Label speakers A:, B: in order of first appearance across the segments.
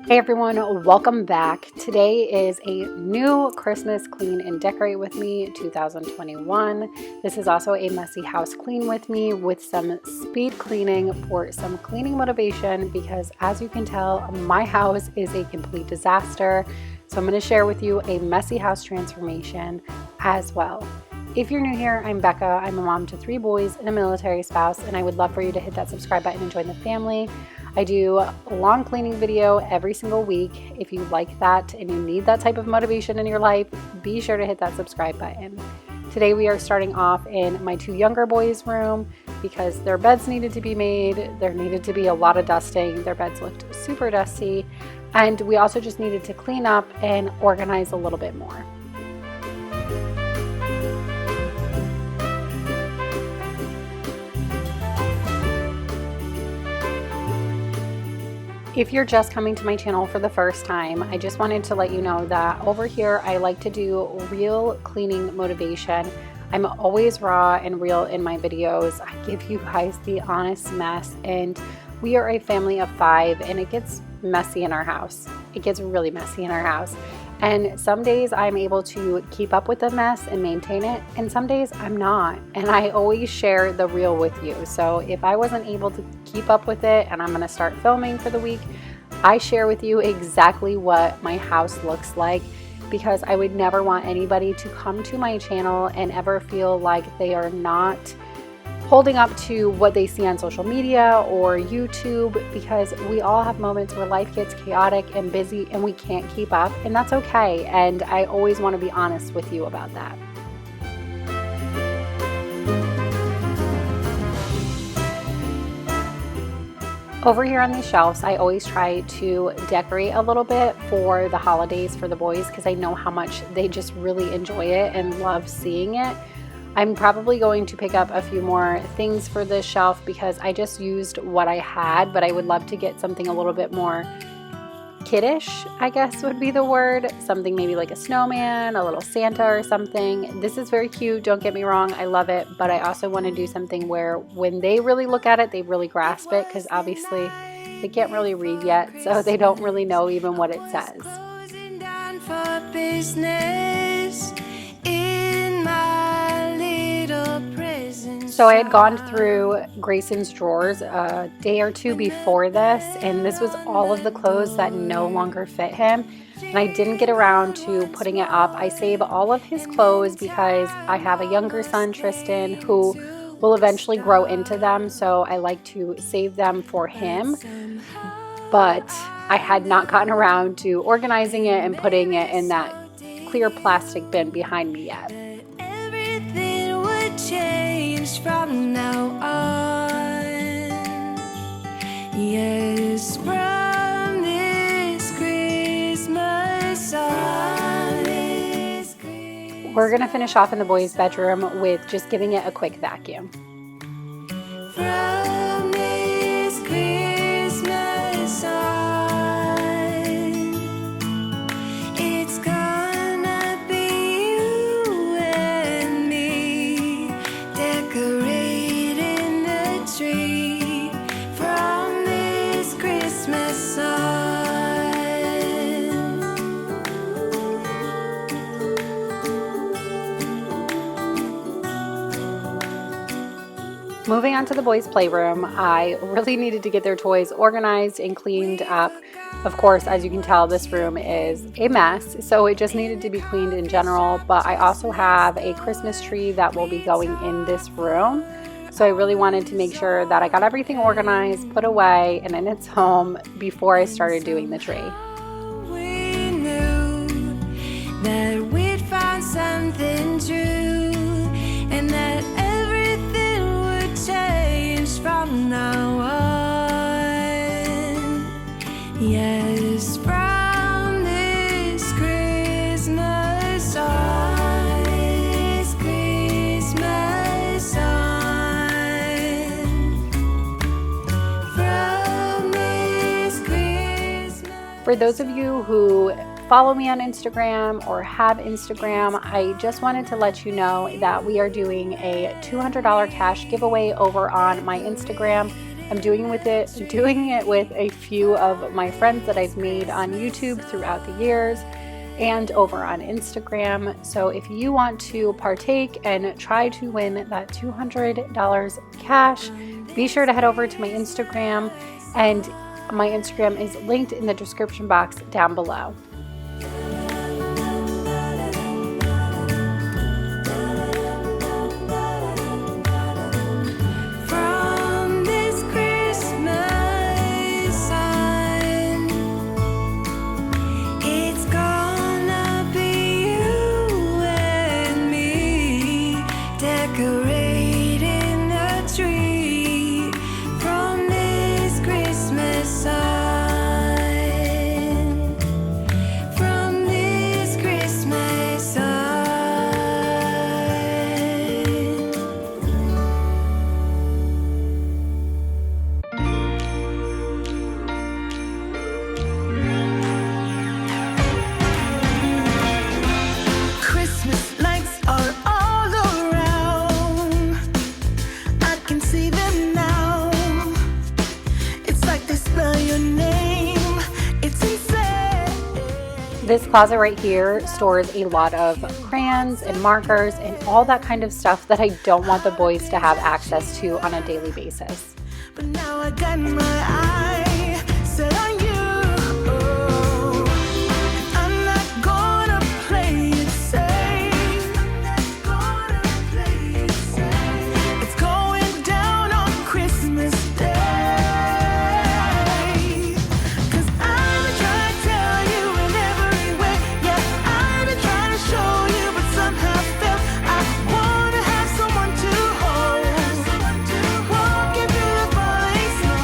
A: Hey everyone, welcome back. Today is a new Christmas Clean and Decorate with Me 2021. This is also a messy house clean with me with some speed cleaning for some cleaning motivation because as you can tell, my house is a complete disaster. So I'm going to share with you a messy house transformation as well. If you're new here, I'm Becca. I'm a mom to 3 boys and a military spouse, and I would love for you to hit that subscribe button and join the family. I do a long cleaning video every single week. If you like that and you need that type of motivation in your life, be sure to hit that subscribe button. Today we are starting off in my 2 younger boys' room because their beds needed to be made. There needed to be a lot of dusting. Their beds looked super dusty. And we also just needed to clean up and organize a little bit more. If you're just coming to my channel for the first time, I just wanted to let you know that over here I like to do real cleaning motivation. I'm always raw and real in my videos. I give you guys the honest mess, and we are a family of 5 and it gets messy in our house. It gets really messy in our house. And some days I'm able to keep up with the mess and maintain it, and some days I'm not. And I always share the real with you. So if I wasn't able to keep up with it and I'm gonna start filming for the week, I share with you exactly what my house looks like, because I would never want anybody to come to my channel and ever feel like they are not holding up to what they see on social media or YouTube, because we all have moments where life gets chaotic and busy and we can't keep up, and that's okay. And I always want to be honest with you about that. Over here on these shelves, I always try to decorate a little bit for the holidays for the boys because I know how much they just really enjoy it and love seeing it. I'm probably going to pick up a few more things for this shelf because I just used what I had, but I would love to get something a little bit more kiddish, I guess would be the word. Something maybe like a snowman, a little Santa or something. This is very cute, don't get me wrong, I love it, but I also want to do something where when they really look at it, they really grasp it, because obviously they can't really read yet, so they don't really know even what it says. So I had gone through Grayson's drawers a day or 2 before this, and this was all of the clothes that no longer fit him, and I didn't get around to putting it up. I save all of his clothes because I have a younger son, Tristan, who will eventually grow into them, so I like to save them for him, but I had not gotten around to organizing it and putting it in that clear plastic bin behind me yet.
B: From now on, yes, from this Christmas on.
A: We're gonna finish off in the boys' bedroom with just giving it a quick vacuum.
B: From this Christmas on, it's gonna be you and me decorating the tree. From this Christmas on.
A: Moving on to the boys' playroom, I really needed to get their toys organized and cleaned up. Of course, as you can tell, this room is a mess, so it just needed to be cleaned in general, but I also have a Christmas tree that will be going in this room. So I really wanted to make sure that I got everything organized, put away, and in its home before I started doing the tree.
B: We knew that we'd find something true, and that everything would change from now on. Yes, from this Christmas on, this Christmas on, from this Christmas.
A: For those of you who follow me on Instagram or have Instagram, I just wanted to let you know that we are doing a $200 cash giveaway over on my Instagram. I'm doing it with a few of my friends that I've made on YouTube throughout the years and over on Instagram. So if you want to partake and try to win that $200 cash, be sure to head over to my Instagram, and my Instagram is linked in the description box down below. This closet right here stores a lot of crayons and markers and all that kind of stuff that I don't want the boys to have access to on a daily basis.
B: But now I got my eye set on you. I'm not gonna play it safe. It's going down on Christmas Day. 'Cause I've been trying to tell you in every way. Yeah, I've been trying to show you, but somehow felt I wanna have someone to hold. Walking through the falling snow.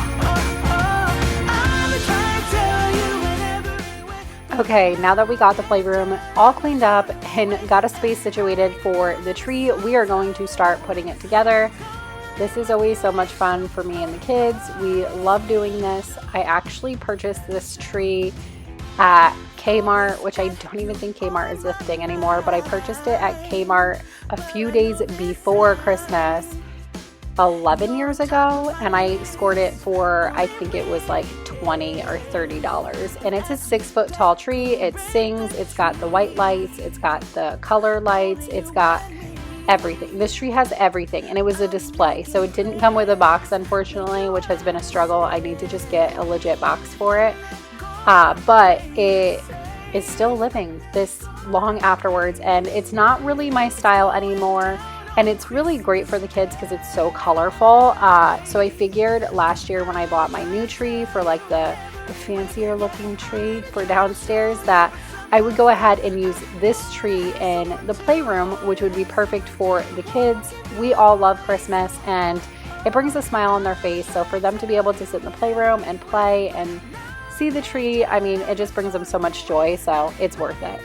B: I've been trying to tell you in every way.
A: Okay, now that we got the playroom all cleaned up and got a space situated for the tree, we are going to start putting it together. This is always so much fun for me and the kids. We love doing this. I actually purchased this tree at Kmart, which I don't even think Kmart is a thing anymore, but I purchased it at Kmart a few days before Christmas 11 years ago, and I scored it for, I think it was like $20 or $30. And it's a 6-foot tall tree. It sings, it's got the white lights, it's got the color lights, it's got everything. This tree has everything, and it was a display, so it didn't come with a box, unfortunately, which has been a struggle. I need to just get a legit box for it, but it is still living this long afterwards, and it's not really my style anymore, and it's really great for the kids because it's so colorful. So I figured last year when I bought my new tree for like the fancier looking tree for downstairs, that I would go ahead and use this tree in the playroom, which would be perfect for the kids. We all love Christmas, and it brings a smile on their face. So for them to be able to sit in the playroom and play and see the tree, I mean, it just brings them so much joy. So it's worth it.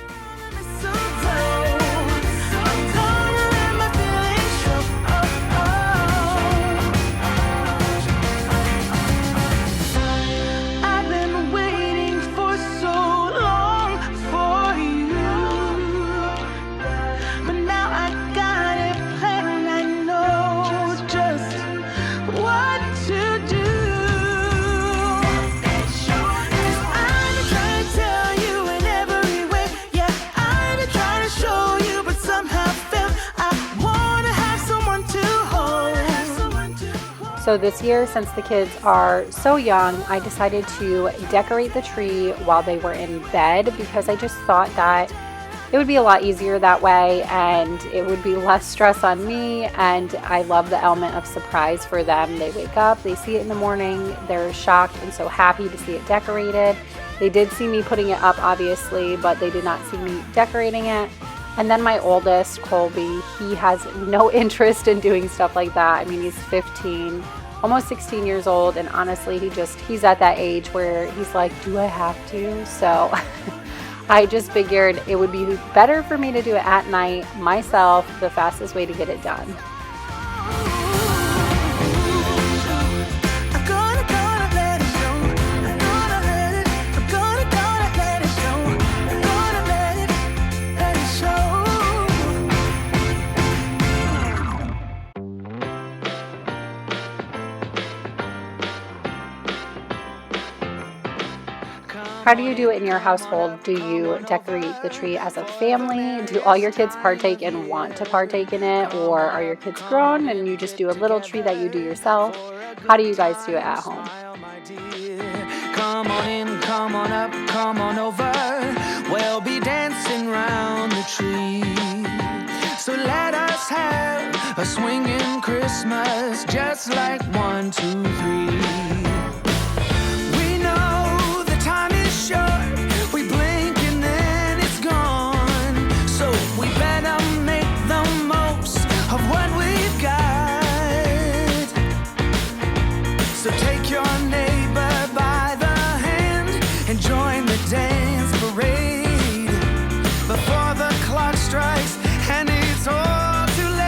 A: So this year, since the kids are so young, I decided to decorate the tree while they were in bed, because I just thought that it would be a lot easier that way and it would be less stress on me, and I love the element of surprise for them. They wake up, they see it in the morning, they're shocked and so happy to see it decorated. They did see me putting it up, obviously, but they did not see me decorating it. And then my oldest, Colby, he has no interest in doing stuff like that. I mean, he's 15, almost 16 years old, and honestly, he's at that age where he's like, do I have to? So I just figured it would be better for me to do it at night myself, the fastest way to get it done. How do you do it in your household? Do you decorate the tree as a family? Do all your kids partake and want to partake in it? Or are your kids grown and you just do a little tree that you do yourself? How do you guys do it at home?
B: Come on in, come on up, come on over. We'll be dancing round the tree. So let us have a swinging Christmas, just like 1, 2, 3. We know the time is short. We blink and then it's gone. So we better make the most of what we've got. So take your neighbor by the hand and join the dance parade before the clock strikes and it's all too late.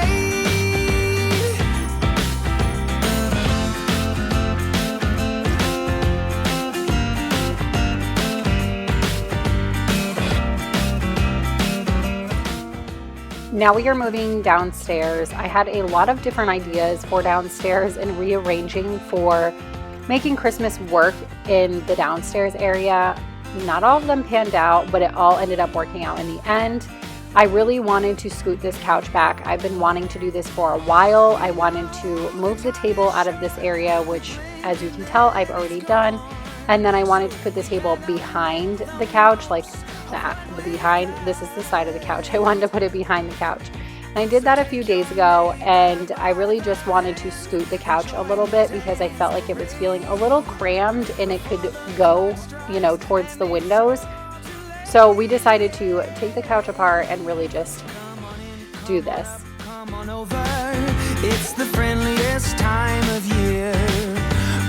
A: Now we are moving downstairs. I had a lot of different ideas for downstairs and rearranging for making Christmas work in the downstairs area. Not all of them panned out, but it all ended up working out in the end. I really wanted to scoot this couch back. I've been wanting to do this for a while. I wanted to move the table out of this area, which as you can tell, I've already done. And then I wanted to put the table behind the couch, like that, behind. This is the side of the couch. I wanted to put it behind the couch. And I did that a few days ago, and I really just wanted to scoot the couch a little bit because I felt like it was feeling a little crammed and it could go, towards the windows. So we decided to take the couch apart and really just do this.
B: Come on over, it's the friendliest time of year.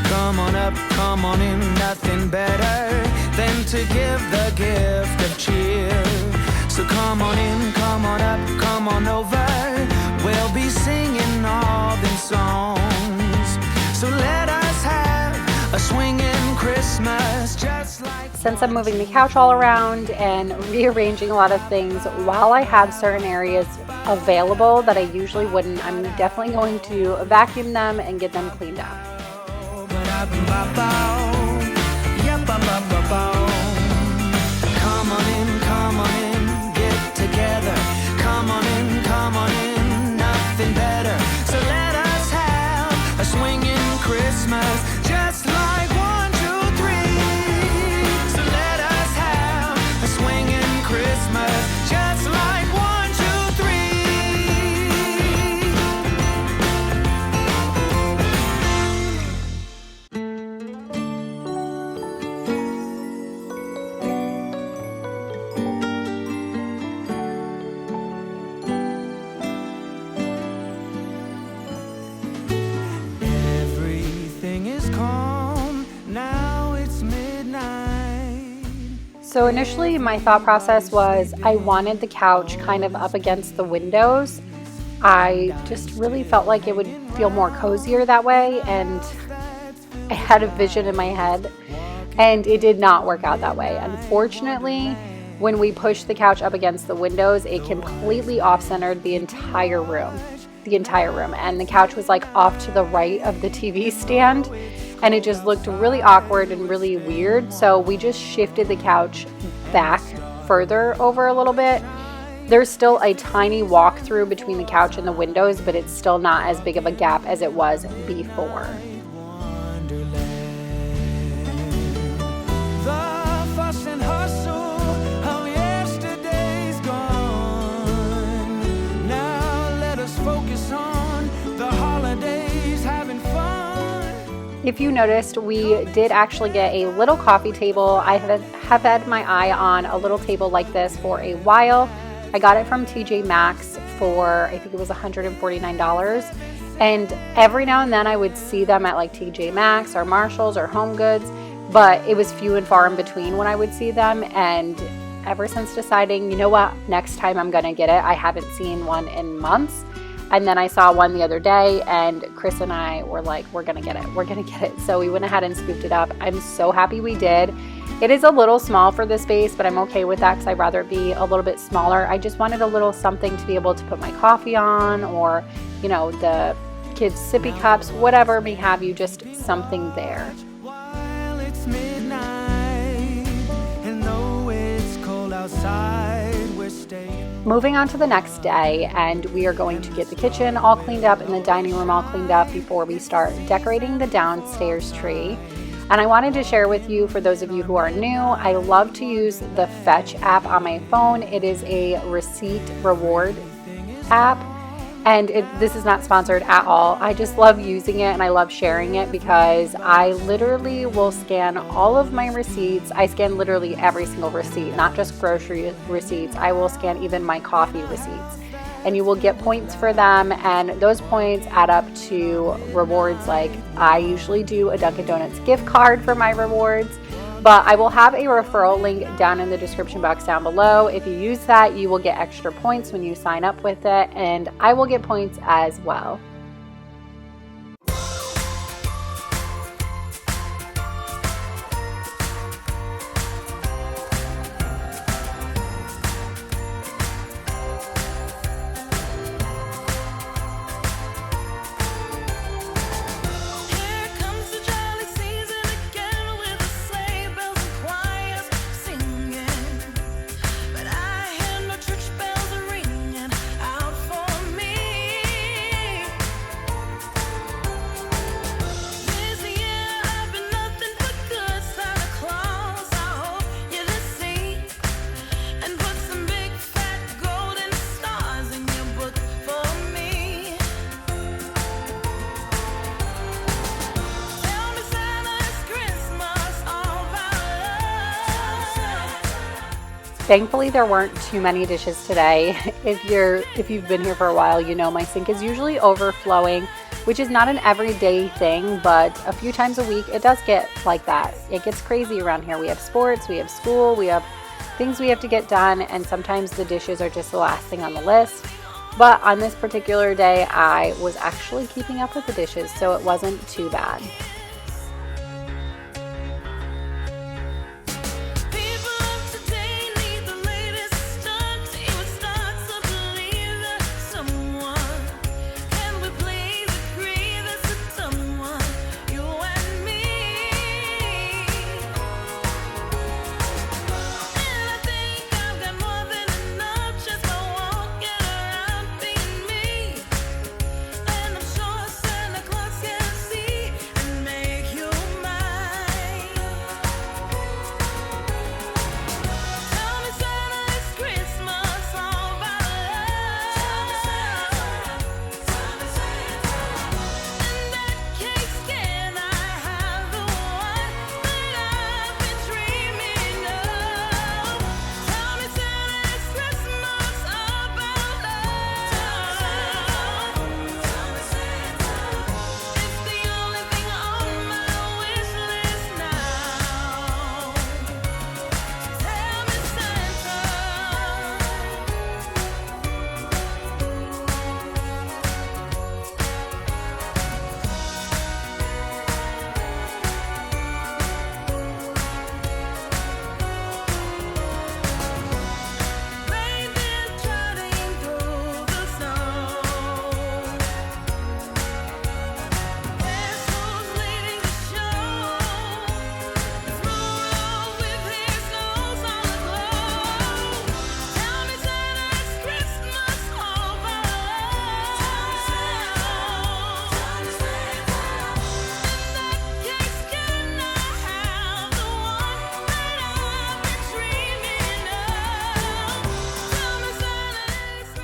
B: Come on up, come on in, nothing better than to give the gift of cheer. So come on in, come on up, come on over. We'll be singing all them songs. So let us have a swinging Christmas, just like.
A: Since I'm moving the couch all around and rearranging a lot of things, while I had certain areas available that I usually wouldn't, I'm definitely going to vacuum them and get them cleaned up.
B: Come on in, get together. Come on in, nothing better. So let us have a swinging Christmas, just like 1, 2, 3. So let us have a swinging Christmas, just like 1, 2, 3. Everything is calm, now it's midnight.
A: So initially my thought process was I wanted the couch kind of up against the windows. I just really felt like it would feel more cozier that way, and I had a vision in my head and it did not work out that way. Unfortunately, when we pushed the couch up against the windows, it completely off-centered the entire room, and the couch was like off to the right of the TV stand, and it just looked really awkward and really weird. So we just shifted the couch back further over a little bit. There's still a tiny walk-through between the couch and the windows, but it's still not as big of a gap as it was before.
B: The fuss and hustle of yesterday's gone. Now let us focus on the holidays, having fun.
A: If you noticed, we did actually get a little coffee table. I have had my eye on a little table like this for a while. I got it from TJ Maxx for, I think it was $149. And every now and then I would see them at like TJ Maxx or Marshalls or Home Goods, but it was few and far in between when I would see them. And ever since deciding, you know what, next time I'm gonna get it, I haven't seen one in months. And then I saw one the other day, and Chris and I were like, we're gonna get it. So we went ahead and scooped it up. I'm so happy we did. It is a little small for this space, but I'm okay with that because I'd rather it be a little bit smaller. I just wanted a little something to be able to put my coffee on, or, the kids' sippy cups, whatever may have you, just something there.
B: While it's midnight, outside, we're staying.
A: Moving on to the next day, and we are going to get the kitchen all cleaned up and the dining room all cleaned up before we start decorating the downstairs tree. And I wanted to share with you, for those of you who are new, I love to use the Fetch app on my phone. It is a receipt reward app, and this is not sponsored at all. I just love using it and I love sharing it because I literally will scan all of my receipts. I scan literally every single receipt, not just grocery receipts. I will scan even my coffee receipts. And you will get points for them, and those points add up to rewards. Like, I usually do a Dunkin' Donuts gift card for my rewards, but I will have a referral link down in the description box down below. If you use that, you will get extra points when you sign up with it, and I will get points as well. Thankfully, there weren't too many dishes today. If you've been here for a while, you know my sink is usually overflowing, which is not an everyday thing, but a few times a week it does get like that. It gets crazy around here. We have sports, we have school, we have things we have to get done, and sometimes the dishes are just the last thing on the list. But on this particular day, I was actually keeping up with the dishes, so it wasn't too bad.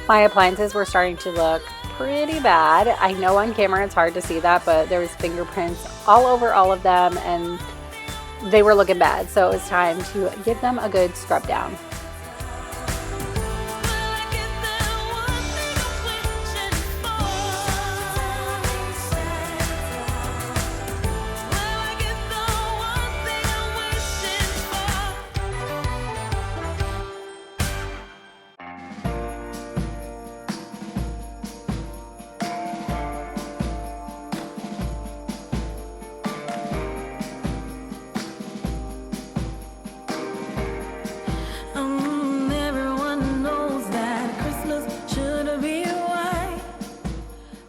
A: My appliances were starting to look pretty bad. I know on camera it's hard to see that, but there was fingerprints all over all of them and they were looking bad. So it was time to give them a good scrub down.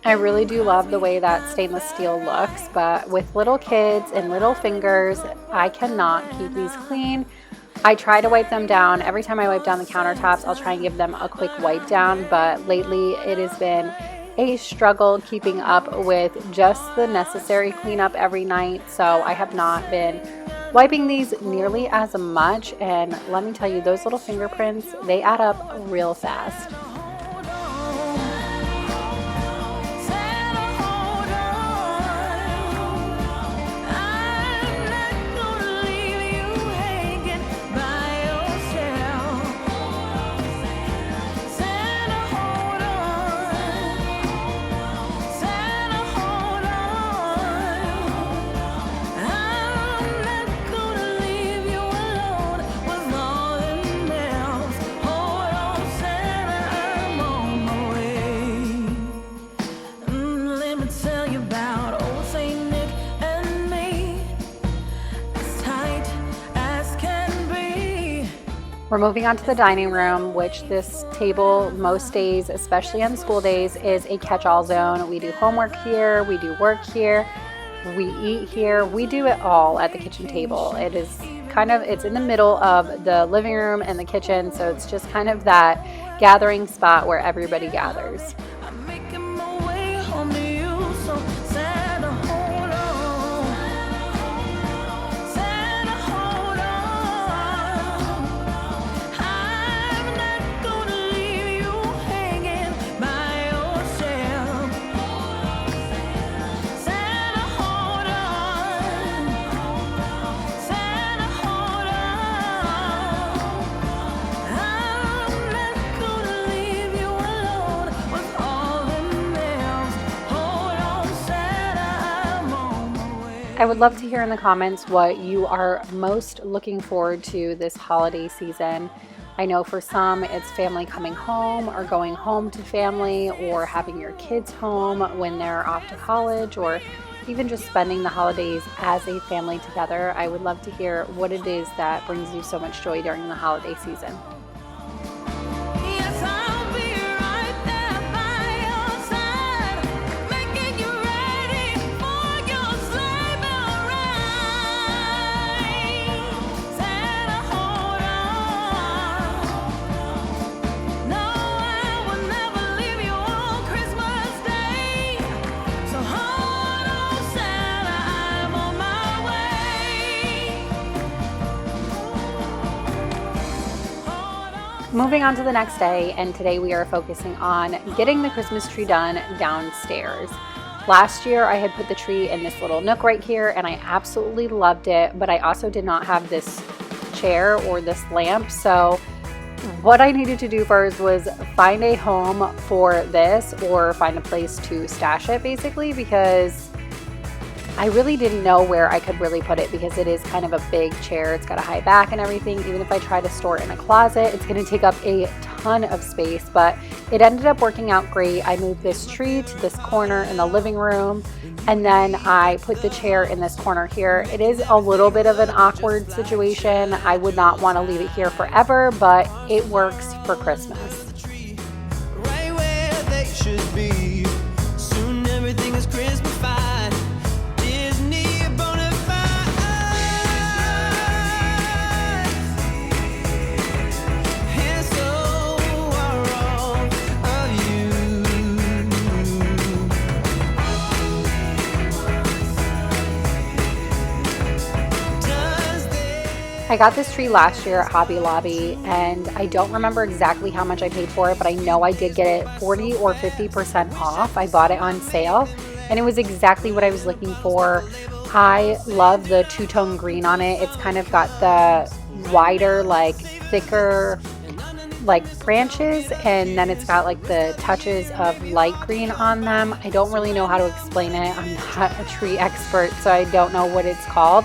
A: I really do love the way that stainless steel looks, but with little kids and little fingers, I cannot keep these clean. I try to wipe them down. Every time I wipe down the countertops, I'll try and give them a quick wipe down, but lately it has been a struggle keeping up with just the necessary cleanup every night. So I have not been wiping these nearly as much, and let me tell you, those little fingerprints, they add up real fast. We're moving on to the dining room, which this table most days, especially on school days, is a catch-all zone. We do homework here, we do work here, we eat here, we do it all at the kitchen table. It is it's in the middle of the living room and the kitchen, so it's just kind of that gathering spot where everybody gathers. I would love to hear in the comments what you are most looking forward to this holiday season. I know for some it's family coming home or going home to family, or having your kids home when they're off to college, or even just spending the holidays as a family together. I would love to hear what it is that brings you so much joy during the holiday season. Moving on to the next day, and today we are focusing on getting the Christmas tree done downstairs. Last year I had put the tree in this little nook right here and I absolutely loved it, but I also did not have this chair or this lamp. So what I needed to do first was find a home for this, or find a place to stash it basically, because I really didn't know where I could really put it, because it is kind of a big chair. It's got a high back and everything. Even if I try to store it in a closet, it's going to take up a ton of space, but it ended up working out great. I moved this tree to this corner in the living room, and then I put the chair in this corner here. It is a little bit of an awkward situation. I would not want to leave it here forever, but it works for Christmas.
B: Right where they should be. Soon everything is Christmas-fied.
A: I got this tree last year at Hobby Lobby, and I don't remember exactly how much I paid for it, but I know I did get it 40 or 50% off. I bought it on sale, and it was exactly what I was looking for. I love the two-tone green on it. It's kind of got the wider, like thicker, like branches, and then it's got like the touches of light green on them. I don't really know how to explain it. I'm not a tree expert, so I don't know what it's called.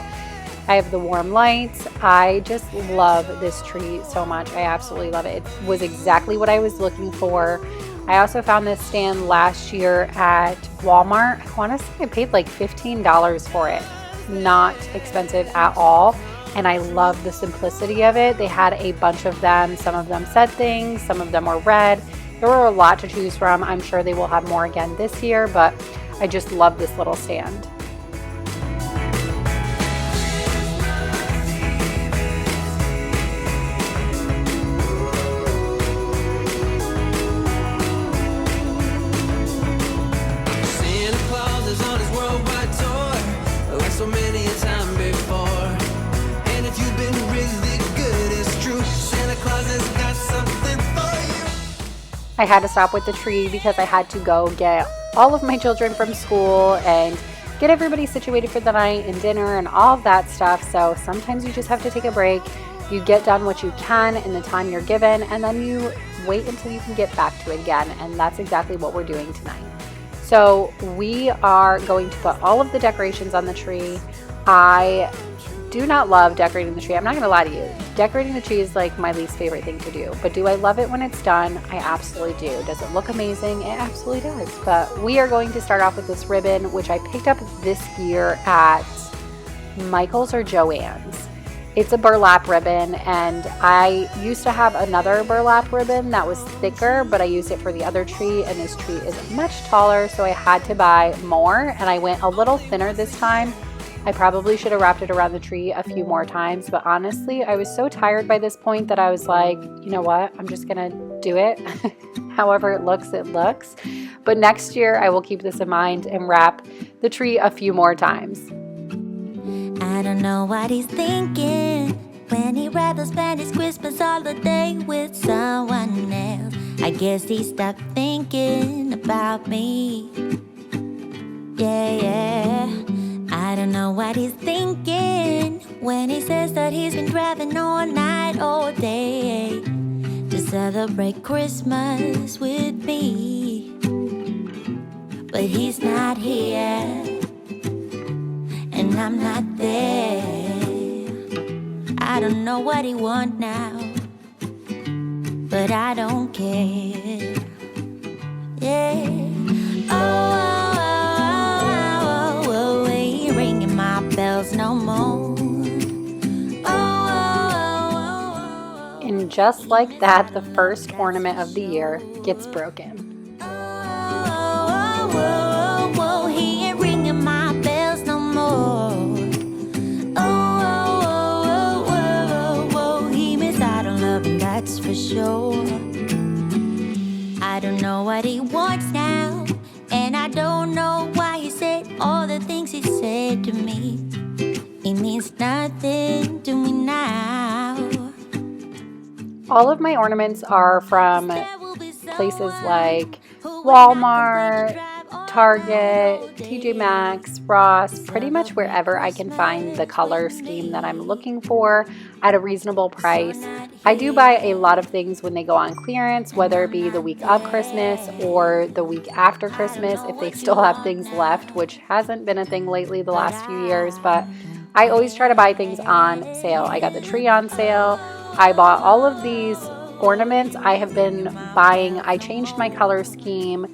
A: I have the warm lights. I just love this tree so much. I absolutely love it. It was exactly what I was looking for. I also found this stand last year at Walmart. I want to say I paid like $15 for it. Not expensive at all. And I love the simplicity of it. They had a bunch of them. Some of them said things, some of them were red. There were a lot to choose from. I'm sure they will have more again this year, but I just love this little stand. I had to stop with the tree because I had to go get all of my children from school and get everybody situated for the night and dinner and all of that stuff. So sometimes you just have to take a break. You get done what you can in the time you're given, and then you wait until you can get back to it again. And that's exactly what we're doing tonight. So we are going to put all of the decorations on the tree. I do not love decorating the tree. I'm not going to lie to you. Decorating the tree is like my least favorite thing to do. But do I love it when it's done? I absolutely do. Does it look amazing? It absolutely does. But we are going to start off with this ribbon, which I picked up this year at Michael's or Joann's. It's a burlap ribbon, and I used to have another burlap ribbon that was thicker, but I used it for the other tree, and this tree is much taller, so I had to buy more, and I went a little thinner this time. I probably should have wrapped it around the tree a few more times, but honestly, I was so tired by this point that I was like, you know what, I'm just gonna do it. However it looks, it looks. But next year, I will keep this in mind and wrap the tree a few more times.
C: I don't know what he's thinking when he'd rather spend his Christmas holiday with someone else. I guess he stopped thinking about me. Yeah. I don't know what he's thinking when he says that he's been driving all night, all day to celebrate Christmas with me. But he's not here, and I'm not there. I don't know what he wants now, but I don't care. Yeah. Oh, ain't ringing my bells no more.
A: And just like that, the first ornament of the year gets broken.
C: He ain't ringing my bells no more. He missed out on love, and that's for sure. I don't know what he wants now, and I don't know why he said all the things he said to me. It means nothing to me now.
A: All of my ornaments are from places like Walmart, Target, TJ Maxx, Ross, pretty much wherever I can find the color scheme that I'm looking for at a reasonable price. I do buy a lot of things when they go on clearance, whether it be the week of Christmas or the week after Christmas, if they still have things left, which hasn't been a thing lately the last few years, but I always try to buy things on sale. I got the tree on sale. I bought all of these ornaments I have been buying. I changed my color scheme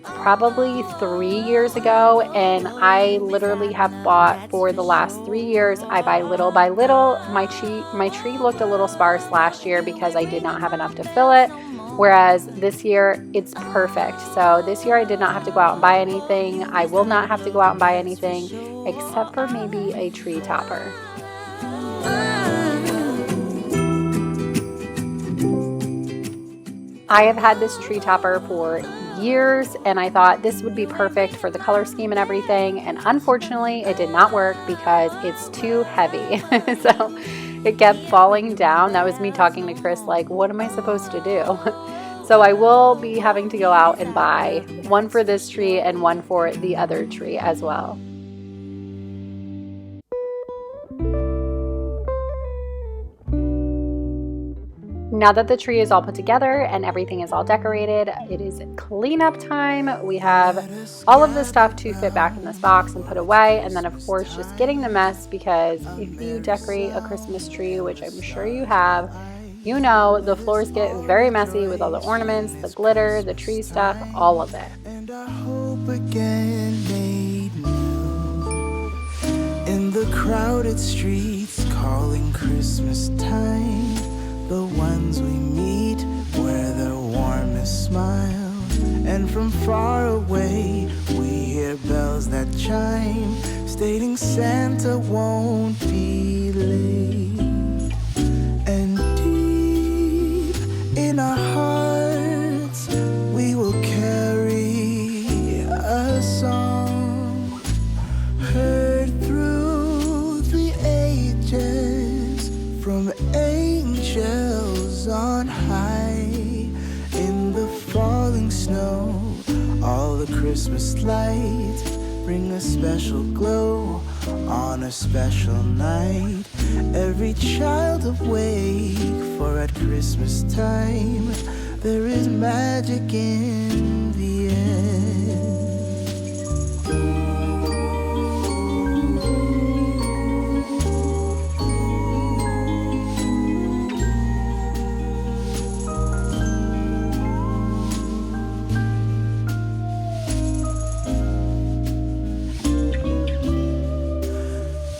A: probably 3 years ago, and I literally have bought for the last 3 years. I buy little by little. My tree looked a little sparse last year because I did not have enough to fill it, whereas this year it's perfect. So this year I did not have to go out and buy anything. I will not have to go out and buy anything except for maybe a tree topper. I have had this tree topper for years, and I thought this would be perfect for the color scheme and everything, and unfortunately it did not work because it's too heavy. So it kept falling down. That was me talking to Chris like, what am I supposed to do? So I will be having to go out and buy one for this tree and one for the other tree as well. Now that the tree is all put together and everything is all decorated, it is cleanup time. We have all of the stuff to fit back in this box and put away, and then of course just getting the mess, because if you decorate a Christmas tree, which I'm sure you have, you know the floors get very messy with all the ornaments, the glitter, the tree stuff, all of it.
B: And I hope again made new in the crowded streets calling Christmas time. The ones we meet wear their warmest smile, and from far away we hear bells that chime, stating Santa won't be late. And deep in our hearts we will carry a song heard through the ages from angels on high in the fall. the Christmas lights bring a special glow on a special night. Every child awake, for at Christmas time there is magic in the air.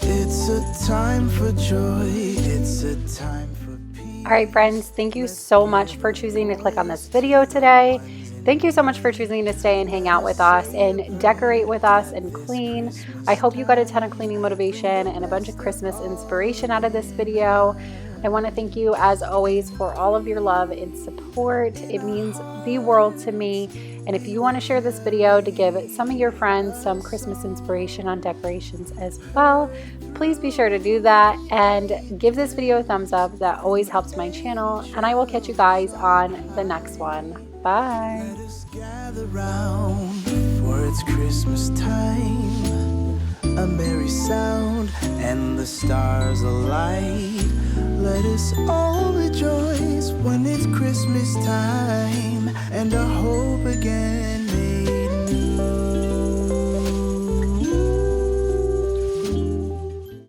B: It's a time for joy, it's a time for peace.
A: All right, friends, thank you so much for choosing to click on this video today. Thank you so much for choosing to stay and hang out with us and decorate with us and clean. I hope you got a ton of cleaning motivation and a bunch of Christmas inspiration out of this video. I want to thank you, as always, for all of your love and support. It means the world to me. And if you want to share this video to give some of your friends some Christmas inspiration on decorations as well, please be sure to do that and give this video a thumbs up. That always helps my channel. And I will catch you guys on the next one. Bye.
B: Let us gather round, for it's Christmas time. A merry sound and the stars alight. Let us all rejoice when it's Christmas time and our hope again